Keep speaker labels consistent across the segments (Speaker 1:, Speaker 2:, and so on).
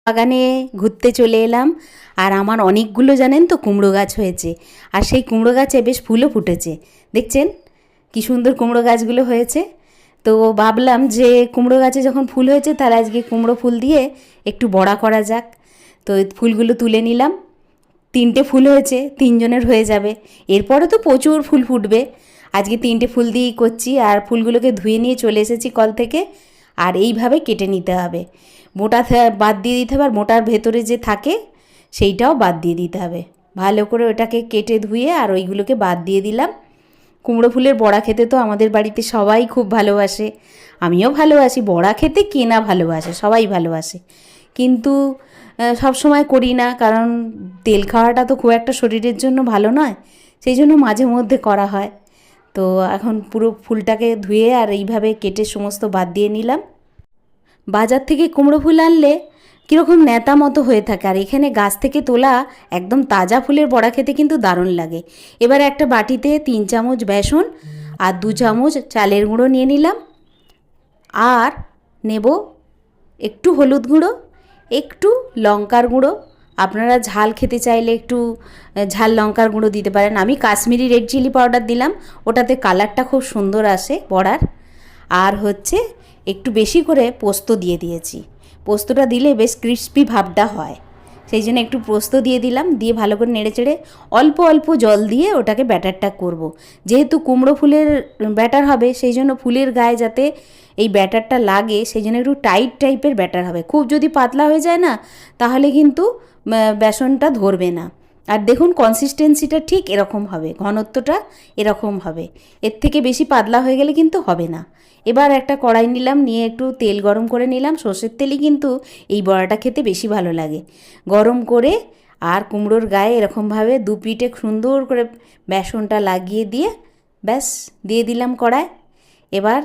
Speaker 1: বাগানে ঘুরতে চলে এলাম। আর আমার অনেকগুলো জানেন তো কুমড়ো গাছ হয়েছে, আর সেই কুমড়ো গাছে বেশ ফুলও ফুটেছে। দেখছেন কি সুন্দর কুমড়ো গাছগুলো হয়েছে। তো ভাবলাম যে কুমড়ো গাছে যখন ফুল হয়েছে তাহলে আজকে কুমড়ো ফুল দিয়ে একটু বড়া করা যাক। তো ফুলগুলো তুলে নিলাম। 3টে ফুল হয়েছে, 3জনের হয়ে যাবে। এরপরে তো প্রচুর ফুল ফুটবে। আজকে 3টে ফুল দিয়েই করছি। আর ফুলগুলোকে ধুয়ে নিয়ে চলে এসেছি কল থেকে। আর এইভাবে কেটে নিতে হবে, মোটা বাদ দিয়ে দিতে হবে, আর মোটার ভেতরে যে থাকে সেইটাও বাদ দিয়ে দিতে হবে। ভালো করে ওটাকে কেটে ধুয়ে আর ওইগুলোকে বাদ দিয়ে দিলাম। কুমড়ো ফুলের বড়া খেতে তো আমাদের বাড়িতে সবাই খুব ভালোবাসে, আমিও ভালোবাসি। বড়া খেতে কে না ভালোবাসে, সবাই ভালোবাসে। কিন্তু সব সময় করি না, কারণ তেল খাওয়াটা তো খুব একটা শরীরের জন্য ভালো নয়। সেই জন্য মাঝে মধ্যে করা হয়। তো এখন পুরো ফুলটাকে ধুয়ে আর এইভাবে কেটে সমস্ত বাদ দিয়ে নিলাম। বাজার থেকে কুমড়ো ফুল আনলে কীরকম ন্যাতা মতো হয়ে থাকে, আর এখানে গাছ থেকে তোলা একদম তাজা ফুলের বড়া খেতে কিন্তু দারুণ লাগে। এবার একটা বাটিতে 3 চামচ বেসন আর 2 চামচ চালের গুঁড়ো নিয়ে নিলাম। আর নেব একটু হলুদ গুঁড়ো, একটু লঙ্কার গুঁড়ো। আপনারা ঝাল খেতে চাইলে একটু ঝাল লঙ্কার গুঁড়ো দিতে পারেন। আমি কাশ্মীরি রেড চিলি পাউডার দিলাম, ওটাতে কালারটা খুব সুন্দর আসে বড়ার। আর হচ্ছে একটু বেশি করে পোস্ত দিয়ে দিয়েছি। পোস্তটা দিলে বেশ ক্রিস্পি ভাবটা হয়, সেই জন্য একটু পোস্ত দিয়ে দিলাম। দিয়ে ভালো করে নেড়েচেড়ে অল্প অল্প জল দিয়ে ওটাকে ব্যাটারটা করব। যেহেতু কুমড়ো ফুলের ব্যাটার হবে, সেই জন্য ফুলের গায়ে যাতে এই ব্যাটারটা লাগে, সেই জন্য একটু টাইট টাইপের ব্যাটার হবে। খুব যদি পাতলা হয়ে যায় না, তাহলে কিন্তু বেসনটা ধরবে না। আর দেখুন কনসিস্টেন্সিটা ঠিক এরকম হবে, ঘনত্বটা এরকম হবে। এর থেকে বেশি পাতলা হয়ে গেলে কিন্তু হবে না। এবার একটা কড়াই নিলাম, নিয়ে একটু তেল গরম করে নিলাম। সর্ষের তেলই কিন্তু এই বড়াটা খেতে বেশি ভালো লাগে। গরম করে আর কুমড়োর গায়ে এরকমভাবে 2 পিঠে সুন্দর করে বেসনটা লাগিয়ে দিয়ে ব্যাস দিয়ে দিলাম কড়াই। এবার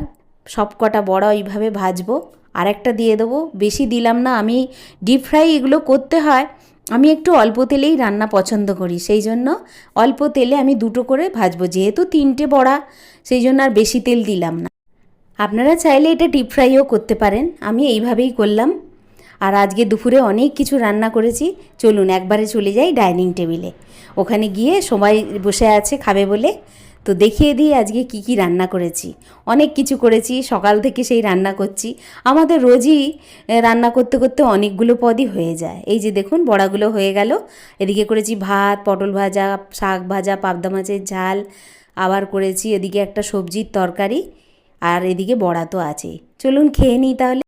Speaker 1: সব কটা বড়া ওইভাবে ভাজবো। আর একটা দিয়ে দেবো, বেশি দিলাম না। আমি ডিপ ফ্রাই এগুলো করতে হয়, আমি একটু অল্প তেলেই রান্না পছন্দ করি, সেই জন্য অল্প তেলে আমি 2টো করে ভাজবো। যেহেতু 3টে বড়া, সেই জন্য আর বেশি তেল দিলাম না। আপনারা চাইলে এটা ডিপ ফ্রাইও করতে পারেন, আমি এইভাবেই করলাম। আর আজকে দুপুরে অনেক কিছু রান্না করেছি। চলুন একবারে চলে যাই ডাইনিং টেবিলে। ওখানে গিয়ে সবাই বসে আছে খাবে বলে, তো দেখিয়ে দিই আজকে কি কি রান্না করেছি। অনেক কিছু করেছি, সকাল থেকে সেই রান্না করছি। আমাদের রোজই রান্না করতে করতে অনেকগুলো পদই হয়ে যায়। এই যে দেখুন বড়াগুলো হয়ে গেল। এদিকে করেছি ভাত, পটল ভাজা, শাক ভাজা, পাবদা মাছের ঝাল, আবার করেছি এদিকে একটা সবজির তরকারি, আর এদিকে বড়া তো আছেই। চলুন খেয়ে নিই তাহলে।